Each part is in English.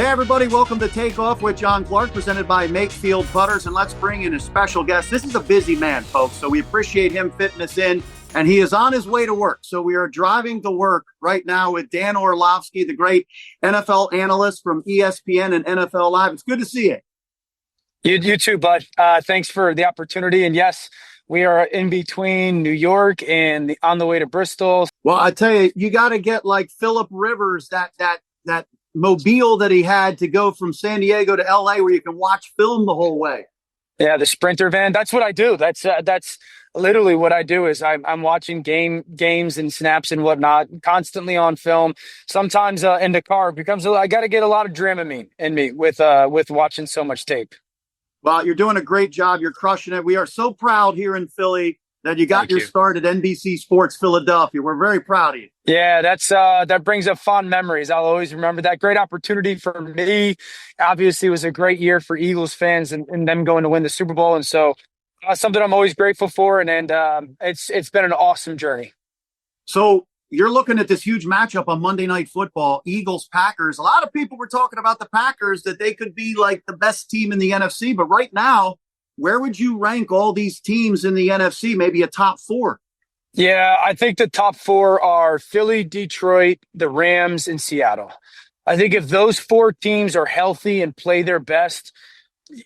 Hey, everybody. Welcome to Takeoff with John Clark, presented by Makefield Butters. And let's bring in a special guest. This is a busy man, folks, so we appreciate him fitting us in. And he is on his way to work. So we are driving to work right now with Dan Orlovsky, the great NFL analyst from ESPN and NFL Live. It's good to see you. You too, bud. Thanks for the opportunity. And yes, we are in between New York and on the way to Bristol. Well, I tell you, you got to get like Phillip Rivers, that mobile that he had to go from San Diego to LA where you can watch film the whole way. Yeah, the Sprinter van. That's what I do. That's literally what I do is I'm watching games and snaps and whatnot constantly on film. Sometimes in the car I got to get a lot of Dramamine in me with watching so much tape. Well, you're doing a great job. You're crushing it. We are so proud here in Philly that you got your start at NBC Sports Philadelphia. We're very proud of you. Yeah, that brings up fond memories. I'll always remember that great opportunity for me. Obviously, it was a great year for Eagles fans and them going to win the Super Bowl. And so something I'm always grateful for. And it's been an awesome journey. So you're looking at this huge matchup on Monday Night Football, Eagles-Packers. A lot of people were talking about the Packers, that they could be like the best team in the NFC. But right now, where would you rank all these teams in the NFC? Maybe a top four? Yeah, I think the top four are Philly, Detroit, the Rams, and Seattle. I think if those four teams are healthy and play their best,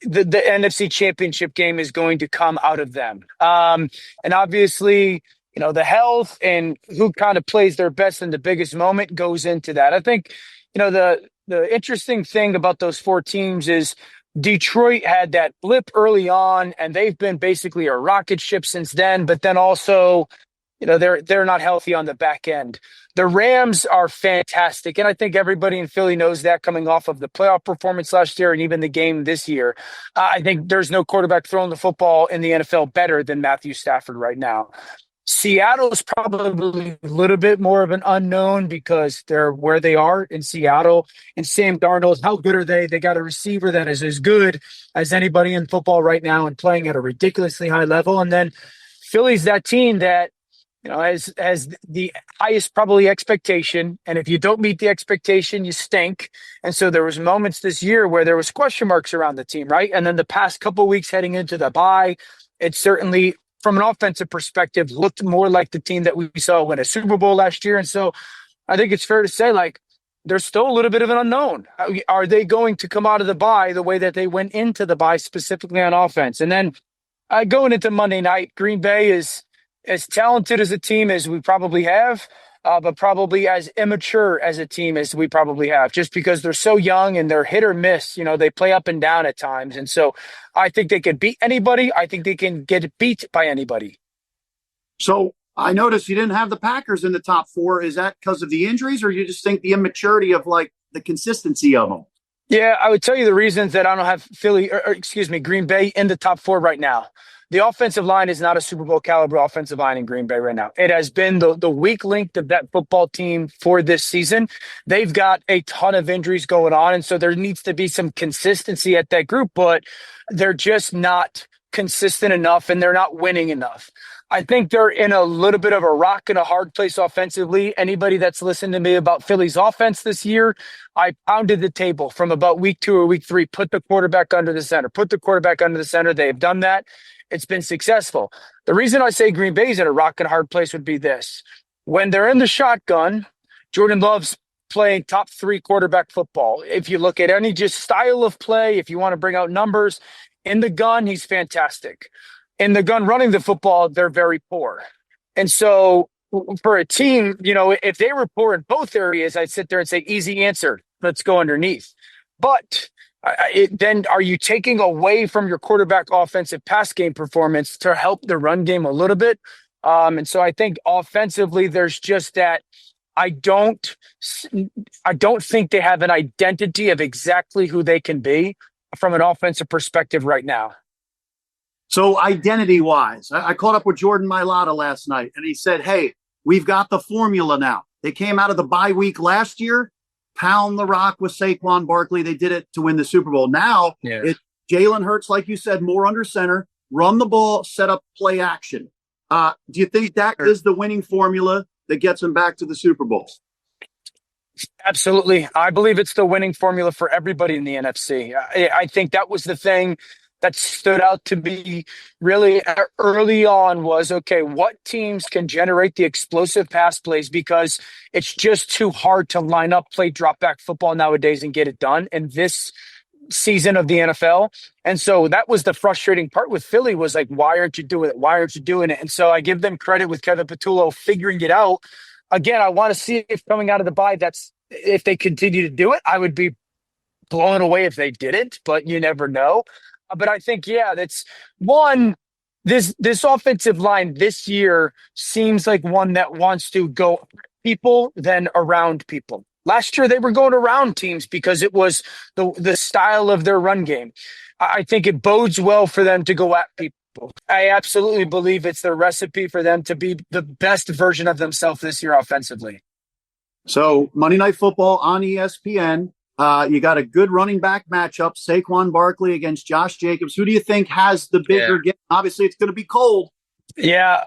the NFC Championship game is going to come out of them. And obviously, the health and who kind of plays their best in the biggest moment goes into that. I think, the interesting thing about those four teams is Detroit had that blip early on, and they've been basically a rocket ship since then. But then also, they're not healthy on the back end. The Rams are fantastic, and I think everybody in Philly knows that coming off of the playoff performance last year and even the game this year. I think there's no quarterback throwing the football in the NFL better than Matthew Stafford right now. Seattle's probably a little bit more of an unknown because they're where they are in Seattle. And Sam Darnold, how good are they? They got a receiver that is as good as anybody in football right now and playing at a ridiculously high level. And then Philly's that team that has the highest probably expectation. And if you don't meet the expectation, you stink. And so there was moments this year where there was question marks around the team, right? And then the past couple of weeks heading into the bye, it certainly, from an offensive perspective, looked more like the team that we saw win a Super Bowl last year. And so I think it's fair to say, there's still a little bit of an unknown. Are they going to come out of the bye the way that they went into the bye, specifically on offense? And then going into Monday night, Green Bay is as talented as a team as we probably have, but probably as immature as a team as we probably have, just because they're so young and they're hit or miss. They play up and down at times. And so I think they can beat anybody. I think they can get beat by anybody. So I noticed you didn't have the Packers in the top four. Is that because of the injuries, or you just think the immaturity of the consistency of them? Yeah, I would tell you the reasons that I don't have Green Bay in the top four right now. The offensive line is not a Super Bowl caliber offensive line in Green Bay right now. It has been the weak link of that football team for this season. They've got a ton of injuries going on, and so there needs to be some consistency at that group, but they're just not consistent enough, and they're not winning enough. I think they're in a little bit of a rock and a hard place offensively. Anybody that's listened to me about Philly's offense this year, I pounded the table from about week 2 or week 3, put the quarterback under the center. They have done that. It's been successful. The reason I say Green Bay's in a rock and a hard place would be this. When they're in the shotgun, Jordan Love's playing top 3 quarterback football. If you look at any just style of play, if you want to bring out numbers, in the gun, he's fantastic. In the gun running the football, they're very poor. And so for a team, if they were poor in both areas, I'd sit there and say, easy answer, let's go underneath. But then are you taking away from your quarterback offensive pass game performance to help the run game a little bit? And so I think offensively, there's just that. I don't think they have an identity of exactly who they can be from an offensive perspective right now. So identity-wise, I caught up with Jordan Mailata last night, and he said, hey, we've got the formula now. They came out of the bye week last year, pound the rock with Saquon Barkley. They did it to win the Super Bowl. Now it's Jalen Hurts, like you said, more under center, run the ball, set up play action. Do you think that is the winning formula that gets them back to the Super Bowl? Absolutely. I believe it's the winning formula for everybody in the NFC. I think that was the thing that stood out to me really early on was, okay, what teams can generate the explosive pass plays, because it's just too hard to line up, play drop back football nowadays and get it done in this season of the NFL. And so that was the frustrating part with Philly, was like, why aren't you doing it? Why aren't you doing it? And so I give them credit with Kevin Patullo figuring it out. Again, I want to see if coming out of the bye, if they continue to do it. I would be blown away if they didn't, but you never know. But I think, yeah, that's one. This offensive line this year seems like one that wants to go people than around people. Last year they were going around teams because it was the style of their run game. I think it bodes well for them to go at people. I absolutely believe it's the recipe for them to be the best version of themselves this year offensively. So Monday Night Football on ESPN. You got a good running back matchup, Saquon Barkley against Josh Jacobs. Who do you think has the bigger game? Obviously, it's going to be cold. Yeah,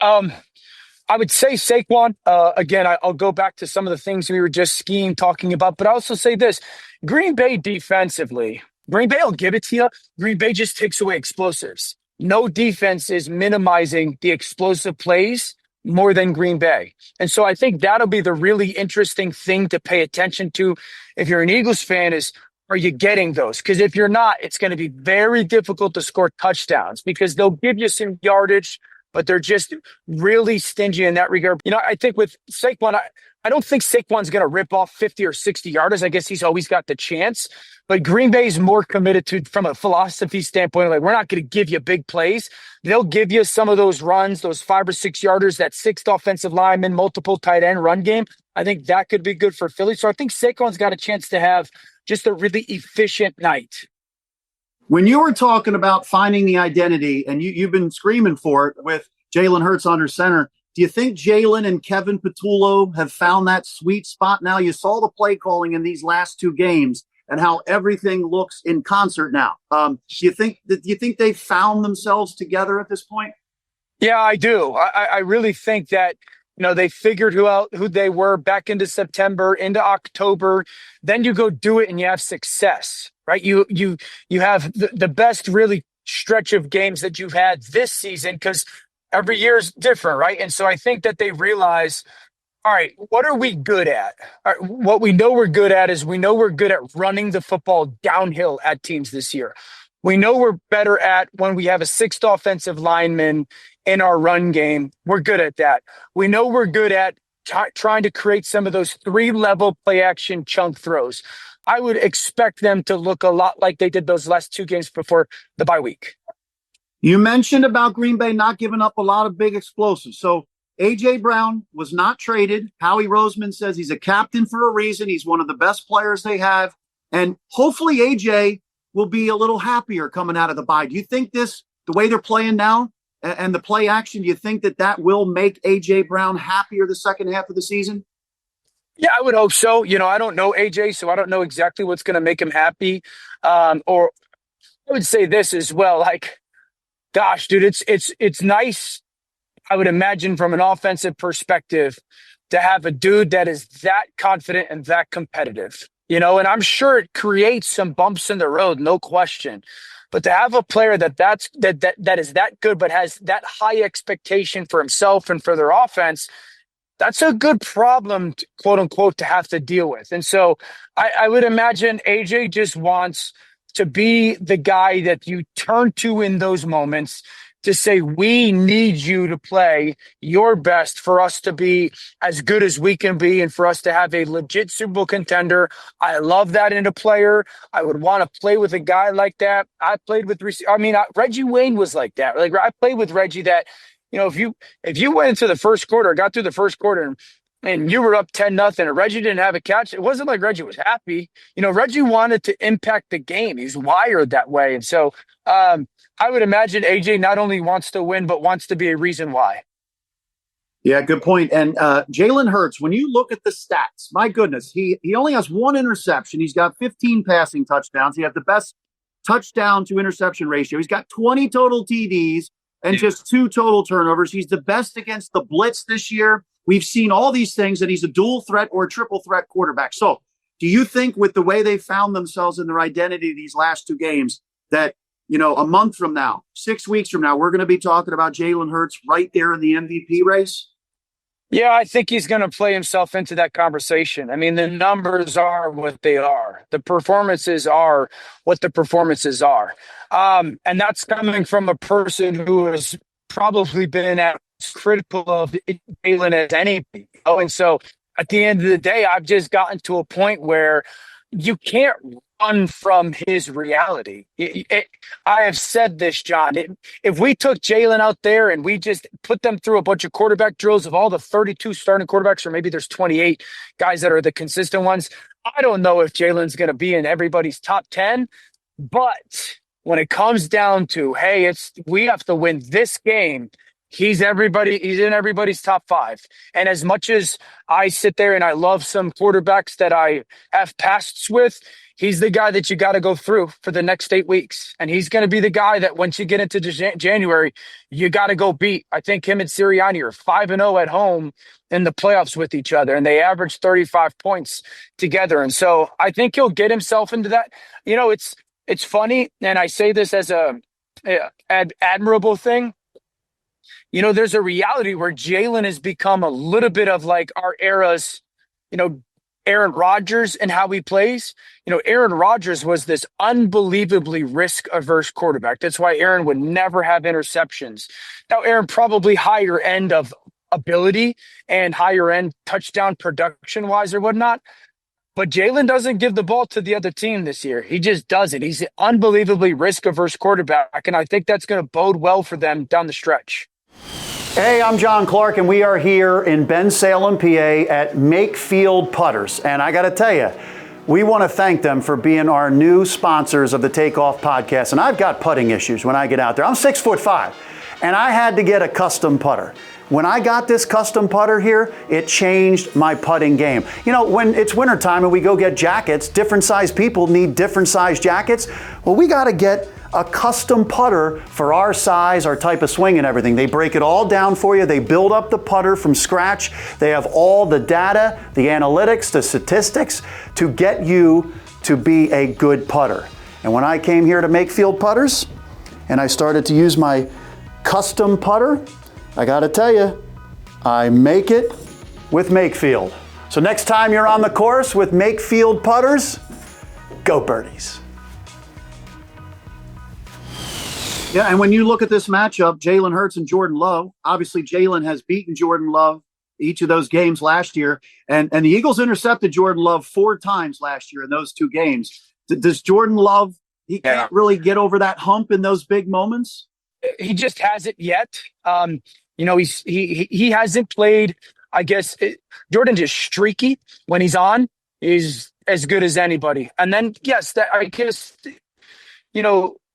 I would say Saquon. Again, I'll go back to some of the things we were just talking about, but I also say this. Green Bay defensively, Green Bay will give it to you. Green Bay just takes away explosives. No defense is minimizing the explosive plays more than Green Bay. And so I think that'll be the really interesting thing to pay attention to if you're an Eagles fan is, are you getting those? Because if you're not, it's going to be very difficult to score touchdowns because they'll give you some yardage, but they're just really stingy in that regard. You know, I think with Saquon, I don't think Saquon's going to rip off 50 or 60 yarders. I guess he's always got the chance. But Green Bay is more committed to, from a philosophy standpoint, like, we're not going to give you big plays. They'll give you some of those runs, those 5 or 6 yarders, that sixth offensive lineman, multiple tight end run game. I think that could be good for Philly. So I think Saquon's got a chance to have just a really efficient night. When you were talking about finding the identity, and you've been screaming for it with Jalen Hurts under center, do you think Jalen and Kevin Patullo have found that sweet spot now? You saw the play calling in these last 2 games and how everything looks in concert now. Do you think they've found themselves together at this point? Yeah, I do. I really think that, you know, they figured who they were back into September, into October. Then you go do it and you have success, right? You have the best really stretch of games that you've had this season, because every year is different, right? And so I think that they realize, all right, what are we good at? All right, what we know we're good at is we know we're good at running the football downhill at teams this year. We know we're better at when we have a 6th offensive lineman in our run game. We're good at that. We know we're good at trying to create some of those 3-level play action chunk throws. I would expect them to look a lot like they did those last 2 games before the bye week. You mentioned about Green Bay not giving up a lot of big explosives. So A.J. Brown was not traded. Howie Roseman says he's a captain for a reason. He's one of the best players they have. And hopefully A.J. will be a little happier coming out of the bye. Do you think the way they're playing now and the play action, do you think that will make A.J. Brown happier the second half of the season? Yeah, I would hope so. You know, I don't know A.J., so I don't know exactly what's going to make him happy. Or I would say this as well, like, gosh, dude, it's nice, I would imagine, from an offensive perspective, to have a dude that is that confident and that competitive, you know, and I'm sure it creates some bumps in the road, no question. But to have a player that is that good, but has that high expectation for himself and for their offense, that's a good problem, quote unquote, to have to deal with. And so I would imagine AJ just wants to be the guy that you turn to in those moments to say, we need you to play your best for us to be as good as we can be and for us to have a legit Super Bowl contender. I love that in a player. I would want to play with a guy like that. I played with, Reggie Wayne was like that. Like, I played with Reggie that, you know, if you went into the first quarter, got through the first quarter and you were up 10-0 and Reggie didn't have a catch, it wasn't like Reggie was happy. You know, Reggie wanted to impact the game. He's wired that way. And so I would imagine AJ not only wants to win, but wants to be a reason why. Yeah, good point. And Jalen Hurts, when you look at the stats, my goodness, he only has 1 interception. He's got 15 passing touchdowns. He has the best touchdown to interception ratio. He's got 20 total TDs and just 2 total turnovers. He's the best against the blitz this year. We've seen all these things, and he's a dual threat or a triple threat quarterback. So do you think with the way they found themselves in their identity these last two games that, a month from now, 6 weeks from now, we're going to be talking about Jalen Hurts right there in the MVP race? Yeah, I think he's going to play himself into that conversation. I mean, the numbers are what they are. The performances are what the performances are. And that's coming from a person who has probably been as critical of Jalen as anybody. And so at the end of the day, I've just gotten to a point where you can't run from his reality. I have said this, John. If we took Jalen out there and we just put them through a bunch of quarterback drills of all the 32 starting quarterbacks, or maybe there's 28 guys that are the consistent ones, I don't know if Jalen's going to be in everybody's top 10. But when it comes down to, hey, we have to win this game, he's in everybody's top 5. And as much as I sit there and I love some quarterbacks that I have pasts with, he's the guy that you got to go through for the next 8 weeks. And he's going to be the guy that once you get into January, you got to go beat. I think him and Sirianni are 5-0 at home in the playoffs with each other, and they average 35 points together. And so I think he'll get himself into that. It's funny, and I say this as an admirable thing. There's a reality where Jalen has become a little bit of like our era's, Aaron Rodgers and how he plays. Aaron Rodgers was this unbelievably risk-averse quarterback. That's why Aaron would never have interceptions. Now, Aaron probably higher end of ability and higher end touchdown production-wise or whatnot. But Jalen doesn't give the ball to the other team this year. He just doesn't. He's an unbelievably risk-averse quarterback, and I think that's going to bode well for them down the stretch. Hey, I'm John Clark, and we are here in Bensalem, PA at Makefield Putters. And I got to tell you, we want to thank them for being our new sponsors of the Takeoff podcast. And I've got putting issues when I get out there. I'm 6'5", and I had to get a custom putter. When I got this custom putter here, it changed my putting game. When it's wintertime and we go get jackets, different size people need different size jackets. Well, we got to get a custom putter for our size, our type of swing and everything. They break it all down for you. They build up the putter from scratch. They have all the data, the analytics, the statistics to get you to be a good putter. And when I came here to Makefield Putters and I started to use my custom putter, I got to tell you, I make it with Makefield. So next time you're on the course with Makefield Putters, go birdies. Yeah, and when you look at this matchup, Jalen Hurts and Jordan Love, obviously Jalen has beaten Jordan Love each of those games last year, and the Eagles intercepted Jordan Love 4 times last year in those 2 games. Does Jordan Love, he can't really get over that hump in those big moments? He just hasn't yet. He hasn't played, I guess. Jordan is streaky when he's on. He's as good as anybody. And then, yes, that I guess,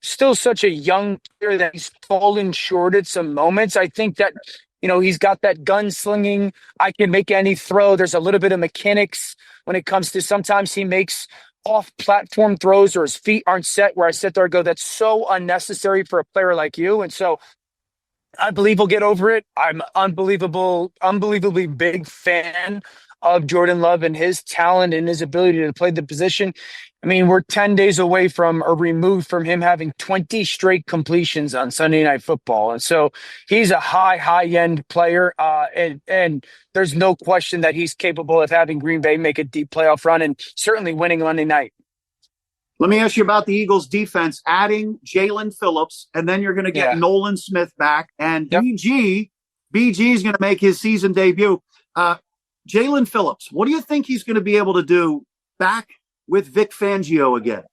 still such a young player that he's fallen short at some moments. I think that, he's got that gunslinging. I can make any throw. There's a little bit of mechanics when it comes to sometimes he makes off-platform throws or his feet aren't set where I sit there and go, that's so unnecessary for a player like you. And so I believe he'll get over it. I'm unbelievably big fan of Jordan Love and his talent and his ability to play the position. I mean, we're 10 days away from or removed from him having 20 straight completions on Sunday Night Football. And so he's a high-end player. And there's no question that he's capable of having Green Bay make a deep playoff run and certainly winning Monday night. Let me ask you about the Eagles defense, adding Jaelan Phillips, and then you're going to get Nolan Smith back. And BG is going to make his season debut. Jaelan Phillips, what do you think he's going to be able to do back with Vic Fangio again?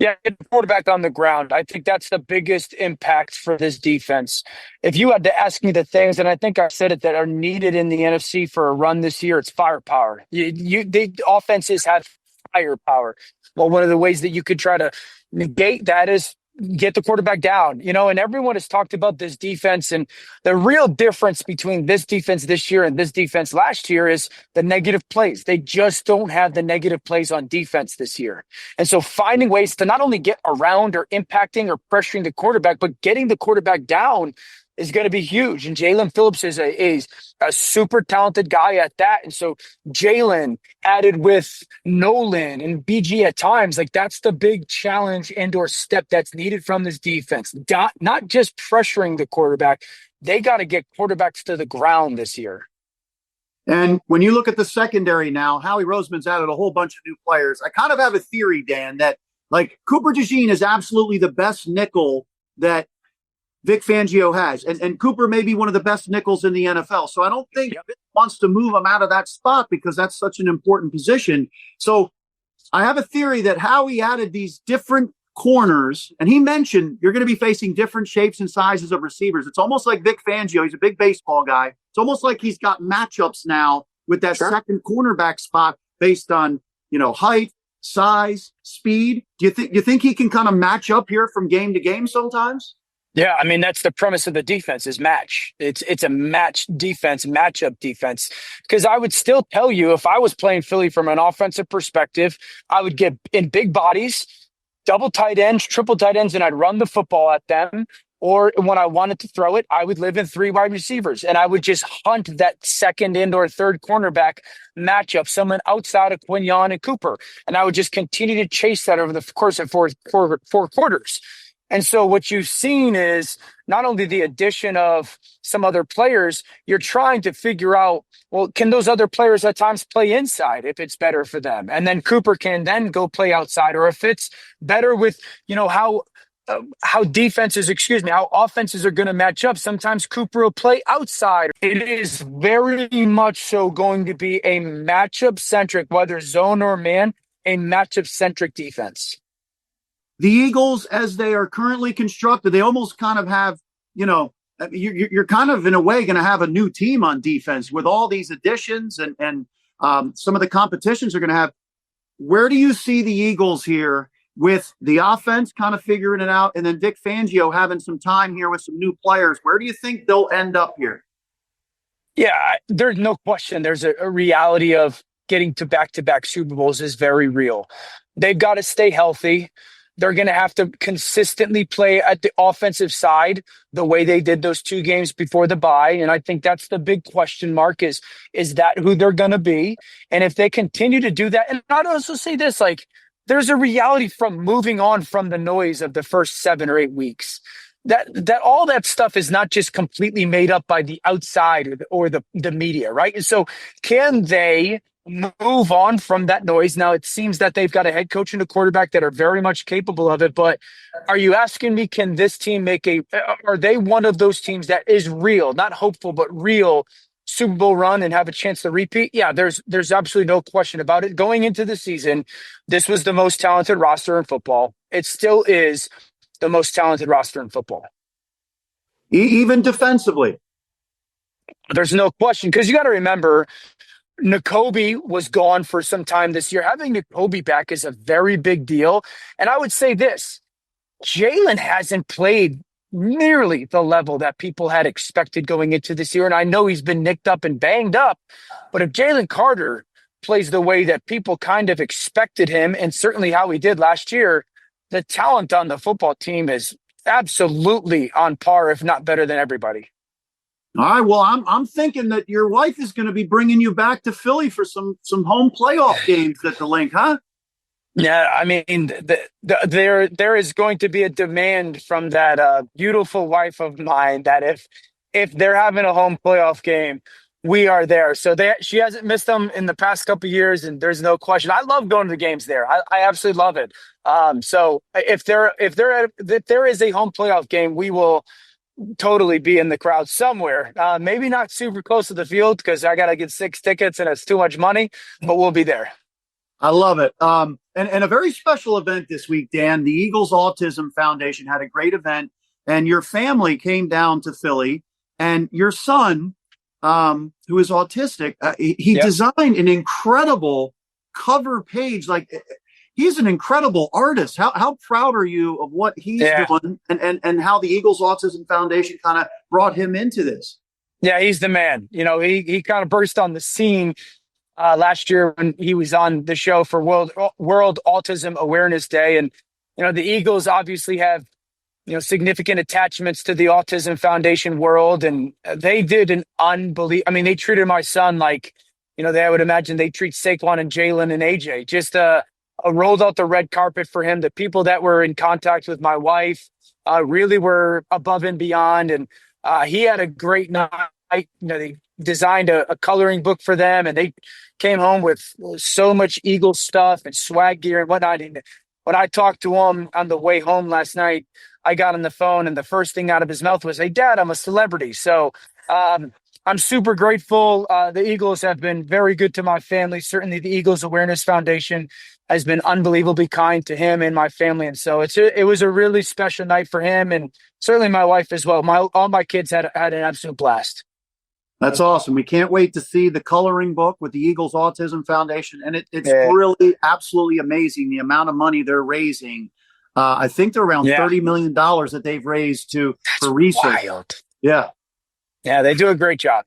Yeah, get the quarterback on the ground. I think that's the biggest impact for this defense. If you had to ask me the things, and I think I said it, that are needed in the NFC for a run this year, it's firepower. The offenses have firepower. Well, one of the ways that you could try to negate that is get the quarterback down, and everyone has talked about this defense, and the real difference between this defense this year and this defense last year is the negative plays. They just don't have the negative plays on defense this year. And so finding ways to not only get around or impacting or pressuring the quarterback, but getting the quarterback down is going to be huge. And Jaelan Phillips is a super talented guy at that. And so Jalen added with Nolan and BG at times, like that's the big challenge and or step that's needed from this defense. Not just pressuring the quarterback. They got to get quarterbacks to the ground this year. And when you look at the secondary now, Howie Roseman's added a whole bunch of new players. I kind of have a theory, Dan, that like Cooper DeJean is absolutely the best nickel that Vic Fangio has. And Cooper may be one of the best nickels in the NFL. So I don't think Vic wants to move him out of that spot because that's such an important position. So I have a theory that Howie added these different corners, and he mentioned you're going to be facing different shapes and sizes of receivers. It's almost like Vic Fangio. He's a big baseball guy. It's almost like he's got matchups now with that second cornerback spot based on, height, size, speed. Do you think he can kind of match up here from game to game sometimes? Yeah, I mean, that's the premise of the defense is match. It's a match defense, matchup defense. Because I would still tell you, if I was playing Philly from an offensive perspective, I would get in big bodies, double tight ends, triple tight ends, and I'd run the football at them. Or when I wanted to throw it, I would live in 3 wide receivers, and I would just hunt that second and or third cornerback matchup, someone outside of Quignon and Cooper. And I would just continue to chase that over the course of four quarters. And so what you've seen is not only the addition of some other players, you're trying to figure out, well, can those other players at times play inside if it's better for them? And then Cooper can then go play outside, or if it's better with, how offenses are going to match up. Sometimes Cooper will play outside. It is very much so going to be a matchup centric, whether zone or man, a matchup centric defense. The Eagles, as they are currently constructed, they almost kind of have, you're kind of in a way going to have a new team on defense with all these additions and some of the competitions are going to have. Where do you see the Eagles here with the offense kind of figuring it out and then Vic Fangio having some time here with some new players? Where do you think they'll end up here? Yeah, there's no question. There's a reality of getting to back-to-back Super Bowls is very real. They've got to stay healthy. They're going to have to consistently play at the offensive side the way they did those 2 games before the bye. And I think that's the big question mark is that who they're going to be? And if they continue to do that, and I'd also say this, like, there's a reality from moving on from the noise of the first 7 or 8 weeks. That all that stuff is not just completely made up by the outside or the media, right? And so can they move on from that noise? Now, it seems that they've got a head coach and a quarterback that are very much capable of it. But are you asking me, can this team are they one of those teams that is real, not hopeful, but real Super Bowl run and have a chance to repeat? Yeah, there's absolutely no question about it. Going into the season, this was the most talented roster in football. It still is the most talented roster in football. Even defensively. There's no question, because you got to remember, Nakobe was gone for some time this year. Having Nakobe back is a very big deal. And I would say this, Jalen hasn't played nearly the level that people had expected going into this year. And I know he's been nicked up and banged up, but if Jalen Carter plays the way that people kind of expected him, and certainly how he did last year, the talent on the football team is absolutely on par, if not better than everybody. All right. Well, I'm thinking that your wife is going to be bringing you back to Philly for some home playoff games at the Link, huh? Yeah, I mean, there is going to be a demand from that beautiful wife of mine that if they're having a home playoff game, we are there. So she hasn't missed them in the past couple of years, and there's no question. I love going to the games there. I absolutely love it. So if there is a home playoff game, we will totally be in the crowd somewhere. Maybe not super close to the field because I got to get 6 tickets and it's too much money, but we'll be there. I love it. And a very special event this week, Dan. The Eagles Autism Foundation had a great event, and your family came down to Philly, and your son, who is autistic, he designed an incredible cover page. Like, he's an incredible artist. How proud are you of what he's doing and how the Eagles Autism Foundation kind of brought him into this? Yeah, he's the man. He kind of burst on the scene last year when he was on the show for World Autism Awareness Day. And, the Eagles obviously have significant attachments to the Autism Foundation world, and they did an unbelievable. I mean, they treated my son like, I would imagine they treat Saquon and Jalen and AJ. Just rolled out the red carpet for him. The people that were in contact with my wife really were above and beyond, and he had a great night. They designed a coloring book for them, and they came home with so much Eagle stuff and swag gear and whatnot. And when I talked to him on the way home last night, I got on the phone, and the first thing out of his mouth was, "Hey, Dad, I'm a celebrity." So I'm super grateful. The Eagles have been very good to my family. Certainly the Eagles Awareness Foundation has been unbelievably kind to him and my family. And so it was a really special night for him, and certainly my wife as well. All my kids had an absolute blast. That's awesome. We can't wait to see the coloring book with the Eagles Autism Foundation. And it's really absolutely amazing the amount of money they're raising. I think they're around $30 million that they've raised for research. Wild. Yeah. Yeah, they do a great job.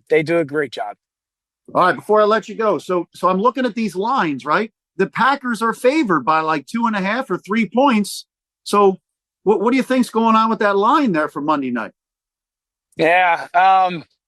All right, before I let you go. So I'm looking at these lines, right? The Packers are favored by like 2.5 or 3 points. So what do you think's going on with that line there for Monday night? Yeah.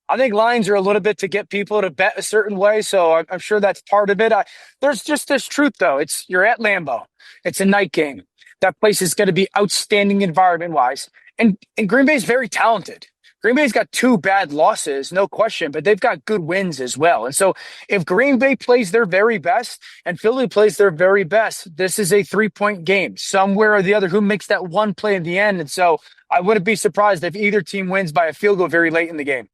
I think lines are a little bit to get people to bet a certain way. So I'm sure that's part of it. There's just this truth, though. You're at Lambeau. It's a night game. That place is going to be outstanding environment-wise. And Green Bay is very talented. Green Bay's got 2 bad losses, no question, but they've got good wins as well. And so if Green Bay plays their very best and Philly plays their very best, this is a 3-point game somewhere or the other. Who makes that one play in the end? And so I wouldn't be surprised if either team wins by a field goal very late in the game.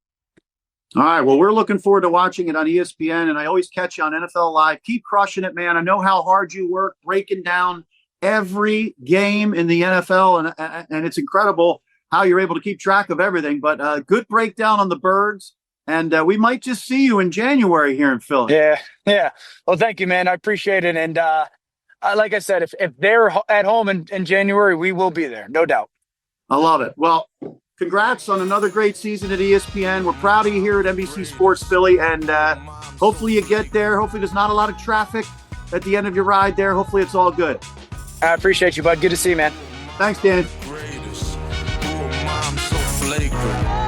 All right. Well, we're looking forward to watching it on ESPN, and I always catch you on NFL Live. Keep crushing it, man. I know how hard you work breaking down every game in the NFL, and it's incredible how you're able to keep track of everything. But good breakdown on the Birds, and we might just see you in January here in Philly. Yeah. Well, thank you, man. I appreciate it. And like I said, if they're at home in January, we will be there, no doubt. I love it. Well, congrats on another great season at ESPN. We're proud of you here at NBC Sports Philly, and hopefully you get there. Hopefully there's not a lot of traffic at the end of your ride there. Hopefully it's all good. I appreciate you, bud. Good to see you, man. Thanks, Dan. Flagrant.